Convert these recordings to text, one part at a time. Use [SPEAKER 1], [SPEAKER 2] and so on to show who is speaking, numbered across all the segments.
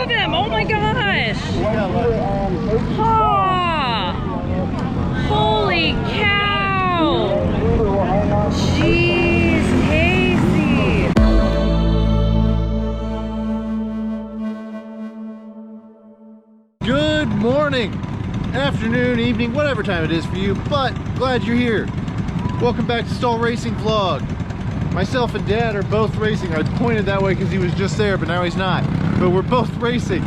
[SPEAKER 1] of them. Oh my gosh. Ah, holy cow. Jeez, Casey.
[SPEAKER 2] Good morning, afternoon, evening, whatever time it is for you, but glad you're here. Welcome back to Stahl Racing Vlog. Myself and Dad are both racing. I pointed that way because he was just there, but now he's not. But we're both racing.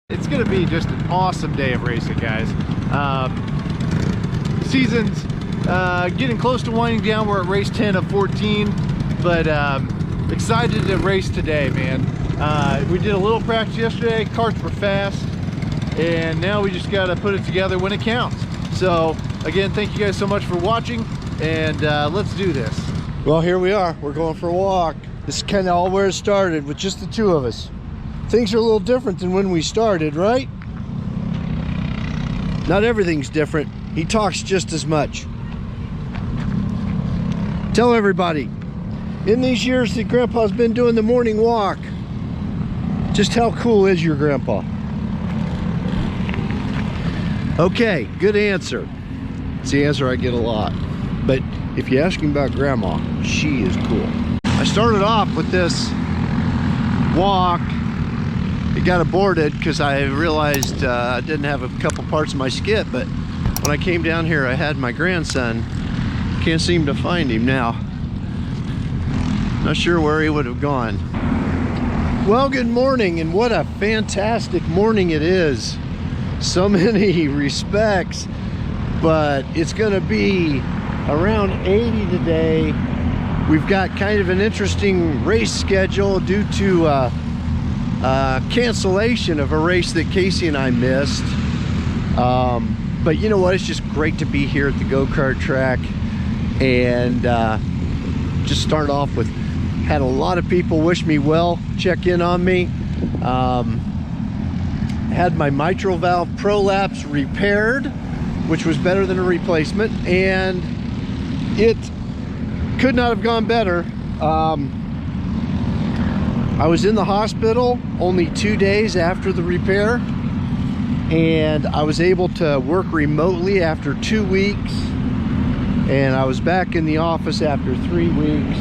[SPEAKER 2] It's gonna be just an awesome day of racing, guys. Season's getting close to winding down. We're at race 10 of 14, but excited to race today, man. We did a little practice yesterday. Karts were fast, and now we just gotta put it together when it counts. So again, thank you guys so much for watching, and let's do this.
[SPEAKER 3] Well, here we are. We're going for a walk. This is kind of all where it started, with just the two of us. Things are a little different than when we started, right? Not everything's different. He talks just as much. Tell everybody, in these years that Grandpa's been doing the morning walk, just how cool is your grandpa? Okay, good answer. It's the answer I get a lot. But if you ask him about Grandma, she is cool. I started off with this walk. It got aborted because I realized I didn't have a couple parts of my skip, but when I came down here I had my grandson. Can't seem to find him now. Not sure where he would have gone. Well, good morning, and what a fantastic morning it is. So many respects, but it's gonna be around 80 today. We've got kind of an interesting race schedule due to cancellation of a race that Casey and I missed. But you know what? It's just great to be here at the go-kart track, and just start off with, had a lot of people wish me well, check in on me. Had my mitral valve prolapse repaired, which was better than a replacement, and it could not have gone better. I was in the hospital only 2 days after the repair, and I was able to work remotely after 2 weeks, and I was back in the office after 3 weeks,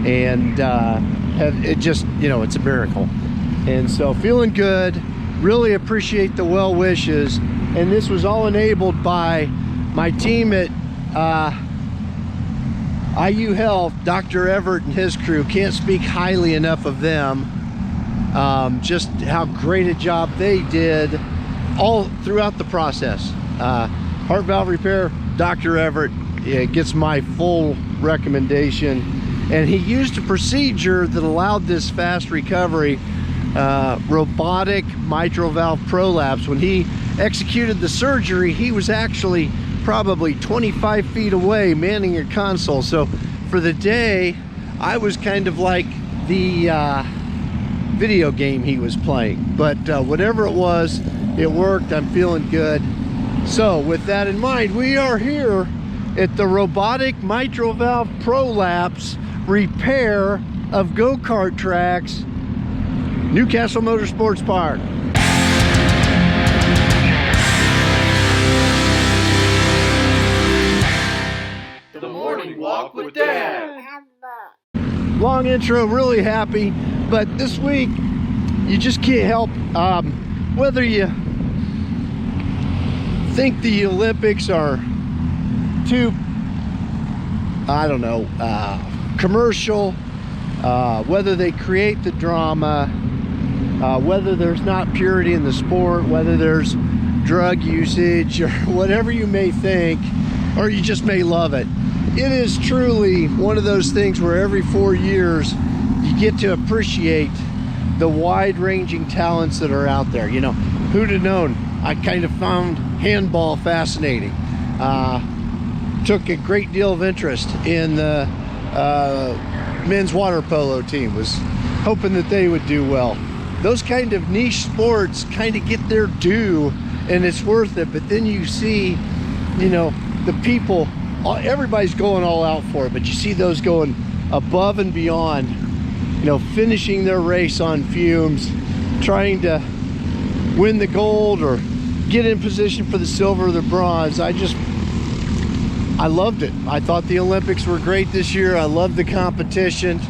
[SPEAKER 3] and it just, you know, it's a miracle. And so feeling good, really appreciate the well wishes, and this was all enabled by my team at IU Health, Dr. Everett and his crew. Can't speak highly enough of them. Just how great a job they did all throughout the process. Heart valve repair, Dr. Everett gets my full recommendation. And he used a procedure that allowed this fast recovery, robotic mitral valve prolapse. When he executed the surgery, he was actually probably 25 feet away manning your console. So for the day, I was kind of like the video game he was playing, but whatever it was, it worked. I'm feeling good. So with that in mind, we are here at the robotic mitral valve prolapse repair of go-kart tracks, Newcastle Motorsports Park.
[SPEAKER 2] Walk with Dad.
[SPEAKER 3] Long intro, really happy, but this week you just can't help, whether you think the Olympics are too, I don't know, commercial, whether they create the drama, whether there's not purity in the sport, whether there's drug usage or whatever you may think, or you just may love it. It is truly one of those things where every 4 years you get to appreciate the wide-ranging talents that are out there. You know, who'd have known? I kind of found handball fascinating. Took a great deal of interest in the men's water polo team. Was hoping that they would do well. Those kind of niche sports kind of get their due, and it's worth it. But then you see, you know, the people, everybody's going all out for it, but you see those going above and beyond, you know, finishing their race on fumes, trying to win the gold or get in position for the silver or the bronze. I loved it. I thought the Olympics were great this year. I loved the competition,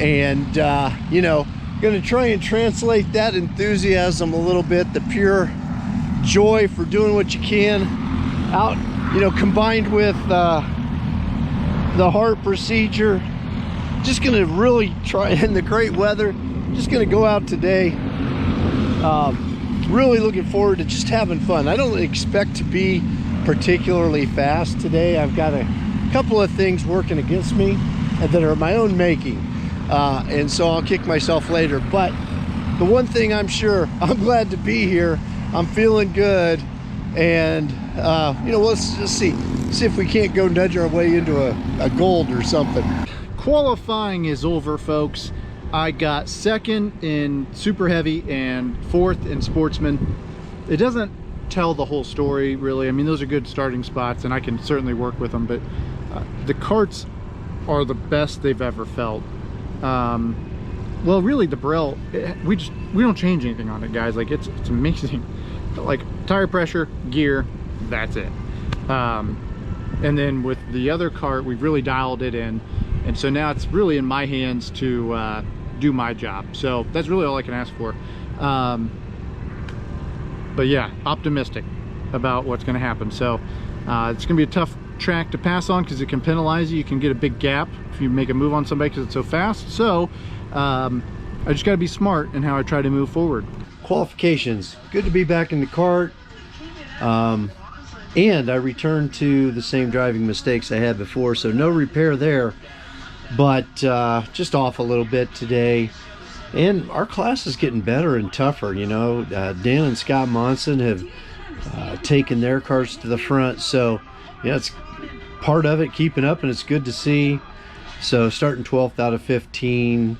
[SPEAKER 3] and you know, gonna try and translate that enthusiasm a little bit, the pure joy for doing what you can out, you know, combined with the heart procedure. Just gonna really try, in the great weather, just gonna go out today. Really looking forward to just having fun. I don't expect to be particularly fast today. I've got a couple of things working against me that are my own making, and so I'll kick myself later. But the one thing I'm sure, I'm glad to be here. I'm feeling good, and you know, let's just see if we can't go nudge our way into a gold or something.
[SPEAKER 2] Qualifying is over, folks. I got second in super heavy and fourth in sportsman. It doesn't tell the whole story, really. I mean, those are good starting spots, and I can certainly work with them, but the karts are the best they've ever felt. Well, really, the Birel, we don't change anything on it, guys. Like, it's amazing. Like, tire pressure, gear, that's it. And then with the other kart, we've really dialed it in, and so now it's really in my hands to do my job. So that's really all I can ask for. But yeah, optimistic about what's going to happen. So it's going to be a tough track to pass on because it can penalize you. You can get a big gap if you make a move on somebody because it's so fast. So I just got to be smart in how I try to move forward.
[SPEAKER 3] Qualifications. Good to be back in the kart. And I returned to the same driving mistakes I had before, so no repair there. But just off a little bit today. And our class is getting better and tougher, you know. Dan and Scott Monson have taken their karts to the front, so yeah, it's part of it, keeping up, and it's good to see. So starting 12th out of 15,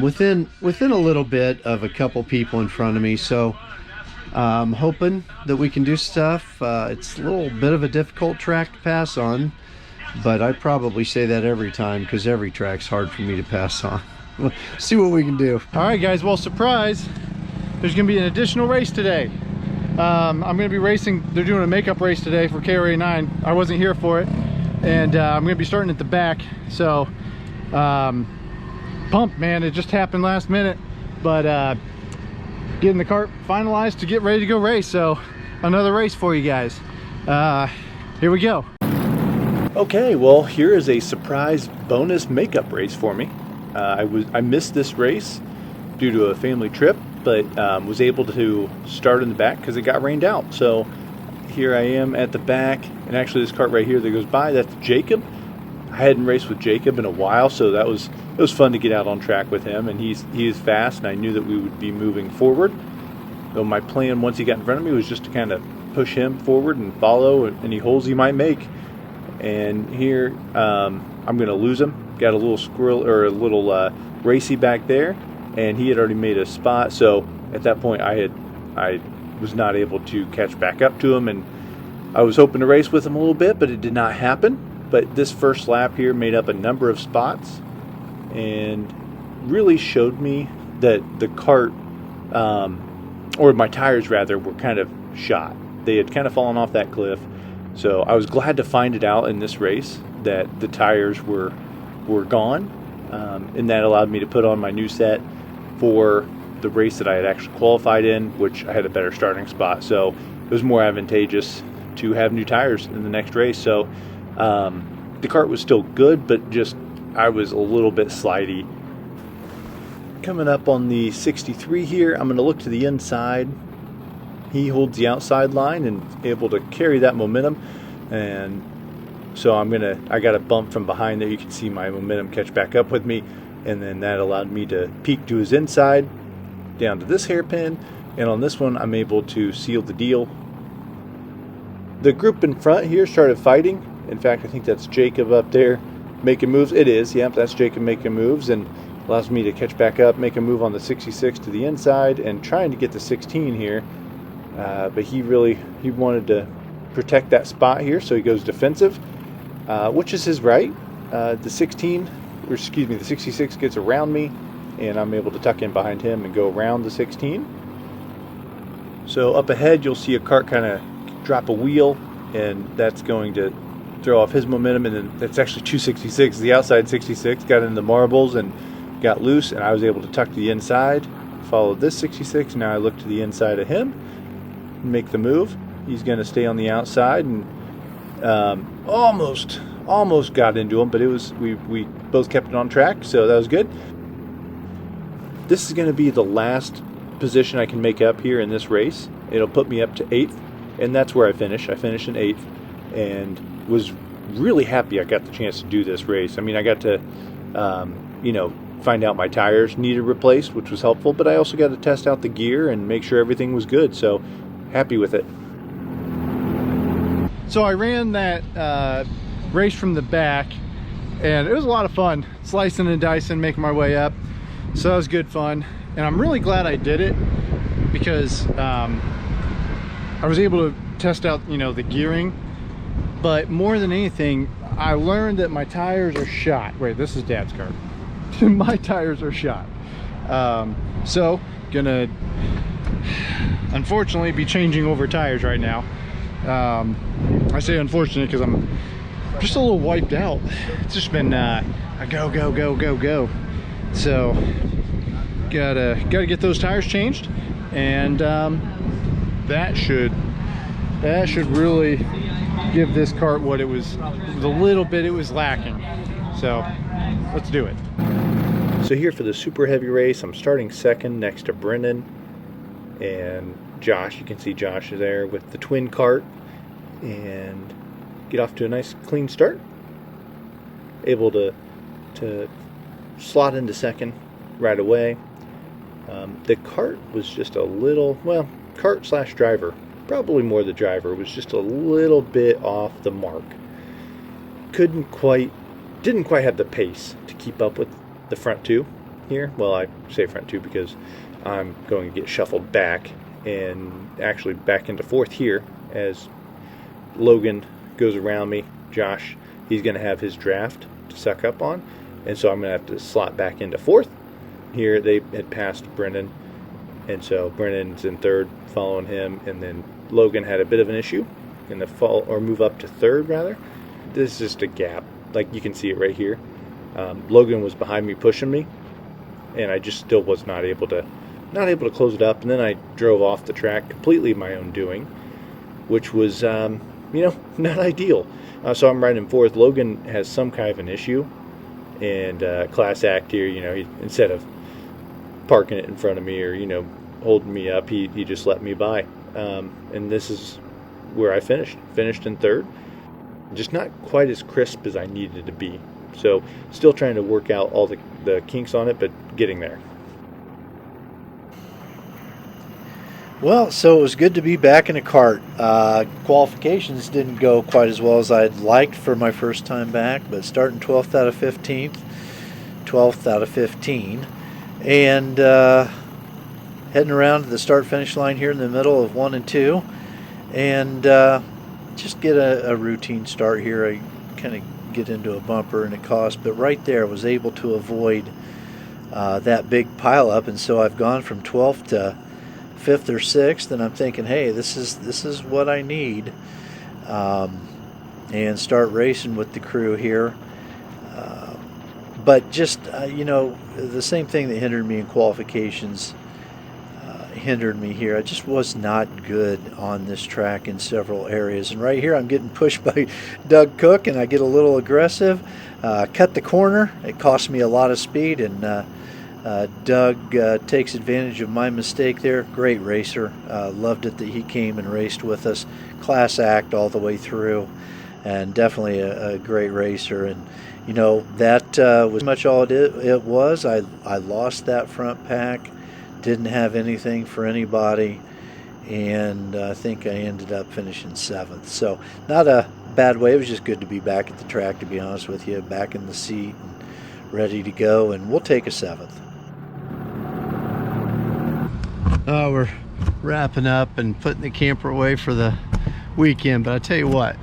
[SPEAKER 3] within a little bit of a couple people in front of me. So I'm hoping that we can do stuff. It's a little bit of a difficult track to pass on, but I probably say that every time because every track's hard for me to pass on. See what we can do.
[SPEAKER 2] All right, guys, well, surprise, there's gonna be an additional race today. I'm gonna be racing, they're doing a makeup race today for KRA 9. I wasn't here for it, and I'm gonna be starting at the back. So pumped, man. It just happened last minute, but getting the kart finalized to get ready to go race. So another race for you guys. Here we go. Okay, well, here is a surprise bonus makeup race for me. I missed this race due to a family trip, but was able to start in the back because it got rained out. So here I am at the back, and actually this kart right here that goes by, that's Jacob. I hadn't raced with Jacob in a while, so it was fun to get out on track with him, and he is fast, and I knew that we would be moving forward. So my plan once he got in front of me was just to kind of push him forward and follow any holes he might make. And here I'm going to lose him. Got a little squirrel or a little racy back there, and he had already made a spot. So at that point I was not able to catch back up to him, and I was hoping to race with him a little bit, but it did not happen. But this first lap here made up a number of spots and really showed me that the kart, or my tires rather, were kind of shot. They had kind of fallen off that cliff. So I was glad to find it out in this race that the tires were gone, and that allowed me to put on my new set for the race that I had actually qualified in, which I had a better starting spot. So it was more advantageous to have new tires in the next race. So the kart was still good, but just I was a little bit slidey. Coming up on the 63 here, I'm going to look to the inside. He holds the outside line and able to carry that momentum, and so I got a bump from behind there. You can see my momentum catch back up with me, and then that allowed me to peek to his inside down to this hairpin, and on this one I'm able to seal the deal. The group in front here started fighting. In fact, I think that's Jacob up there making moves. It is, yep, that's Jacob making moves, and allows me to catch back up, make a move on the 66 to the inside, and trying to get the 16 here. But he wanted to protect that spot here, so he goes defensive, which is his right. The 66 gets around me, and I'm able to tuck in behind him and go around the 16. So up ahead, you'll see a kart kind of drop a wheel, and that's going to throw off his momentum, and then that's actually 266. The outside 66 got into the marbles and got loose, and I was able to tuck to the inside, follow this 66. Now I look to the inside of him, make the move. He's going to stay on the outside, and almost got into him, but it was we both kept it on track, so that was good. This is going to be the last position I can make up here in this race. It'll put me up to 8th, and that's where I finish. I finished in 8th, and was really happy I got the chance to do this race. I mean, I got to find out my tires needed replaced, which was helpful, but I also got to test out the gear and make sure everything was good, so happy with it. So I ran that race from the back, and it was a lot of fun, slicing and dicing, making my way up, so that was good fun, and I'm really glad I did it, because I was able to test out the gearing, but more than anything I learned that my tires are shot. Wait, this is Dad's car. My tires are shot, so gonna unfortunately be changing over tires right now. I say unfortunate because I'm just a little wiped out. It's just been a go, so gotta get those tires changed, and that should really give this kart what it was, the little bit it was lacking. So let's do it. So here for the super heavy race, I'm starting second next to Brennan and Josh. You can see Josh is there with the twin kart, and get off to a nice clean start. Able to slot into second right away. The kart was just a little, well, kart slash driver, probably more the driver, was just a little bit off the mark. Didn't quite have the pace to keep up with the front two here. Well, I say front two because I'm going to get shuffled back, and actually back into 4th here as Logan goes around me. Josh, he's going to have his draft to suck up on, and so I'm going to have to slot back into 4th. Here they had passed Brennan, and so Brennan's in 3rd following him, and then Logan had a bit of an issue in the fall, or move up to 3rd rather. This is just a gap, like you can see it right here. Logan was behind me pushing me, and I just still was not able to close it up, and then I drove off the track completely my own doing, which was not ideal. So I'm riding 4th. Logan has some kind of an issue, and class act here, he, instead of parking it in front of me or holding me up, he just let me by, and this is where I finished in 3rd. Just not quite as crisp as I needed to be, so still trying to work out all the kinks on it, but getting there.
[SPEAKER 3] Well, so it was good to be back in a kart. Qualifications didn't go quite as well as I'd liked for my first time back, but starting 12th out of 15th, 12th out of 15, and heading around to the start-finish line here in the middle of 1 and 2, and just get a routine start here. I kind of get into a bumper and a cost, but right there I was able to avoid that big pileup, and so I've gone from 12th to 5th or 6th, and I'm thinking, hey, this is what I need, and start racing with the crew here. But just the same thing that hindered me in qualifications hindered me here. I just was not good on this track in several areas. And right here I'm getting pushed by Doug Cook, and I get a little aggressive. Cut the corner. It cost me a lot of speed, and Doug takes advantage of my mistake there. Great racer. Loved it that he came and raced with us. Class act all the way through, and definitely a great racer. And you know, that was much all it was. I lost that front pack, didn't have anything for anybody, and I think I ended up finishing 7th. So not a bad way. It was just good to be back at the track, to be honest with you, back in the seat and ready to go, and we'll take a 7th. Oh, we're wrapping up and putting the camper away for the weekend, but I tell you what,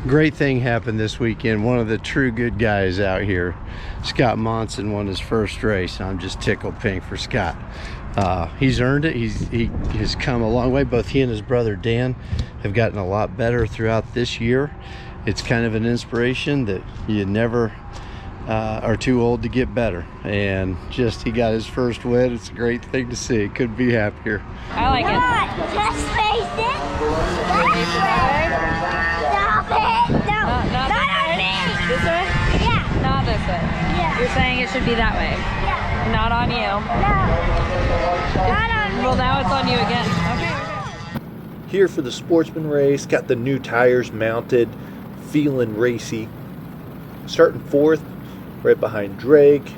[SPEAKER 3] great thing happened this weekend. One of the true good guys out here, Scott Monson, won his first race. I'm just tickled pink for Scott. He's earned it. He has come a long way. Both he and his brother Dan have gotten a lot better throughout this year. It's kind of an inspiration that you never are too old to get better, and just he got his first win. It's a great thing to see. Couldn't be happier.
[SPEAKER 1] I like it.
[SPEAKER 4] Just face it. Stop it. No,
[SPEAKER 1] Not
[SPEAKER 4] not on me.
[SPEAKER 1] this way?
[SPEAKER 4] Yeah.
[SPEAKER 1] Not this way.
[SPEAKER 4] Yeah.
[SPEAKER 1] You're saying it should be that way.
[SPEAKER 4] Yeah.
[SPEAKER 1] Not on you.
[SPEAKER 4] No. Not on me.
[SPEAKER 1] Well, now it's on you again. Okay.
[SPEAKER 2] Here for the Sportsman race, got the new tires mounted, feeling racy. Starting 4th, right behind Drake.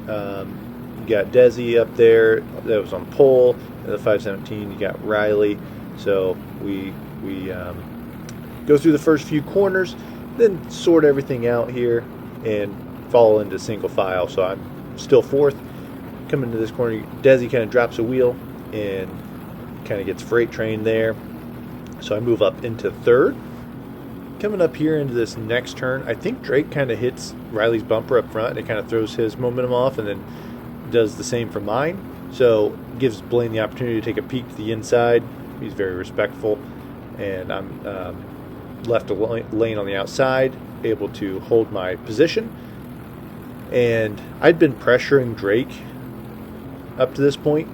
[SPEAKER 2] You got Desi up there, that was on pole. At the 517, you got Riley. So we go through the first few corners, then sort everything out here and fall into single file. So I'm still 4th. Coming to this corner, Desi kind of drops a wheel and kind of gets freight trained there. So I move up into 3rd. Coming up here into this next turn, I think Drake kind of hits Riley's bumper up front, and it kind of throws his momentum off, and then does the same for mine. So gives Blaine the opportunity to take a peek to the inside. He's very respectful, and I'm left a lane on the outside, able to hold my position. And I'd been pressuring Drake up to this point,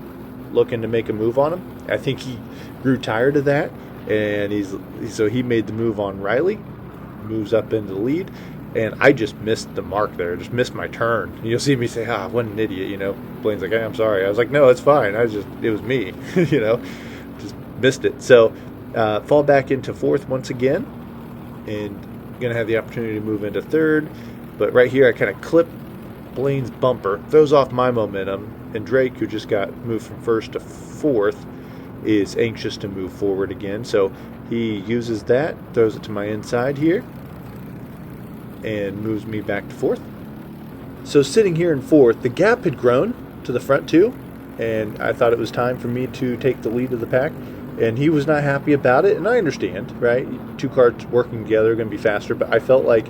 [SPEAKER 2] looking to make a move on him. I think he grew tired of that, and so he made the move on Riley, moves up into the lead, and I just missed the mark there, just missed my turn. And you'll see me say, what an idiot, you know. Blaine's like, hey, I'm sorry. I was like, no, it's fine. It was me, you know, just missed it. So fall back into 4th once again, and going to have the opportunity to move into 3rd. But right here, I kind of clip Blaine's bumper, throws off my momentum, and Drake, who just got moved from 1st to 4th, is anxious to move forward again. So he uses that, throws it to my inside here, and moves me back to 4th. So sitting here in 4th, the gap had grown to the front too, and I thought it was time for me to take the lead of the pack, and he was not happy about it, and I understand, right? 2 carts working together are going to be faster, but I felt like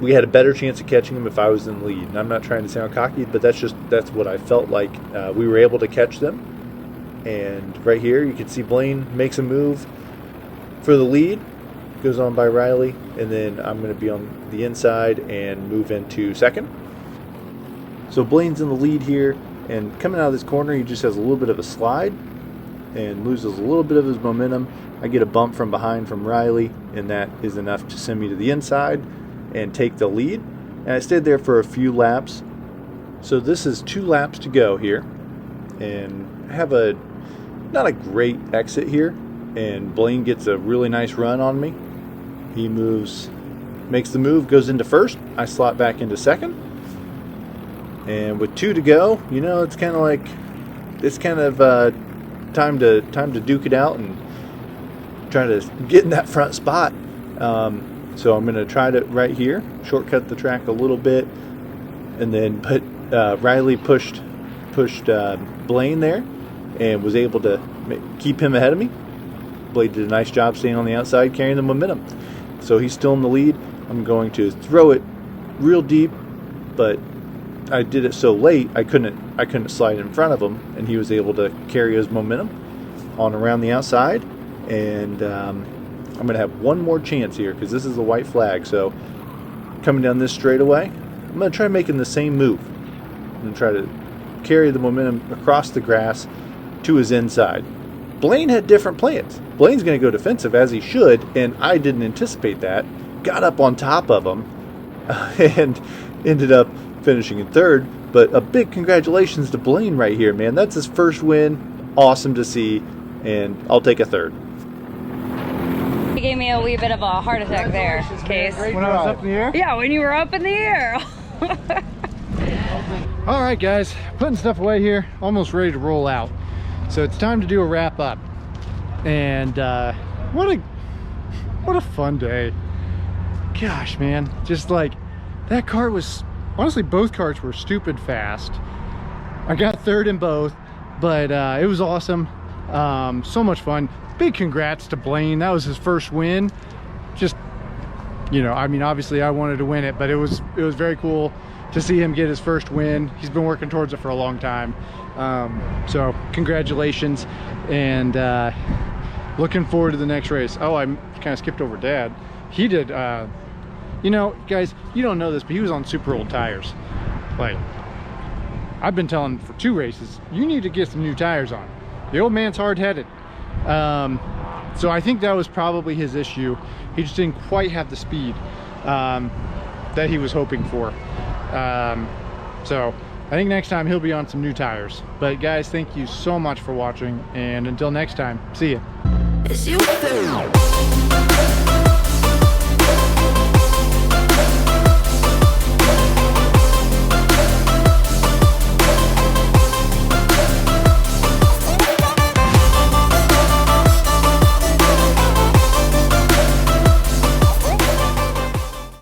[SPEAKER 2] we had a better chance of catching him if I was in the lead. And I'm not trying to sound cocky, but that's what I felt like. We were able to catch them. And right here, you can see Blaine makes a move for the lead, goes on by Riley, and then I'm going to be on the inside and move into 2nd. So Blaine's in the lead here, and coming out of this corner, he just has a little bit of a slide and loses a little bit of his momentum. I get a bump from behind from Riley, and that is enough to send me to the inside and take the lead. And I stayed there for a few laps. So this is 2 laps to go here, and I have not a great exit here, and Blaine gets a really nice run on me. He makes the move, goes into 1st. I slot back into 2nd, and with 2 to go, you know, it's kind of time to duke it out and try to get in that front spot. So I'm going to try to right here shortcut the track a little bit, and then Riley pushed Blaine there and was able to keep him ahead of me. Blaine did a nice job staying on the outside, carrying the momentum. So he's still in the lead. I'm going to throw it real deep, but I did it so late I couldn't slide in front of him, and he was able to carry his momentum on around the outside. And I'm going to have one more chance here because this is a white flag. So coming down this straightaway, I'm going to try making the same move. I'm going to try to carry the momentum across the grass to his inside. Blaine had different plans. Blaine's going to go defensive, as he should, and I didn't anticipate that. Got up on top of him and ended up finishing in third. But a big congratulations to Blaine right here, man. That's his first win. Awesome to see, and I'll take a third.
[SPEAKER 1] He gave me a wee bit of a heart attack there, Case.
[SPEAKER 2] When I was up in the air?
[SPEAKER 1] Yeah, when you were up in the air.
[SPEAKER 2] All right, guys, putting stuff away here, almost ready to roll out. So it's time to do a wrap up. And what a fun day. Gosh, man, just like that kart was, honestly, both karts were stupid fast. I got third in both, but it was awesome. So much fun. Big congrats to Blaine. That was his first win. Just, you know, I mean, obviously I wanted to win it, but it was very cool to see him get his first win. He's been working towards it for a long time. So congratulations, and looking forward to the next race. Oh, I kind of skipped over Dad. He did, you know, guys, you don't know this, but he was on super old tires. Like, I've been telling him for 2 races, you need to get some new tires on. The old man's hard-headed. So I think that was probably his issue. He just didn't quite have the speed that he was hoping for. So I think next time he'll be on some new tires. But guys, thank you so much for watching, and until next time, see ya.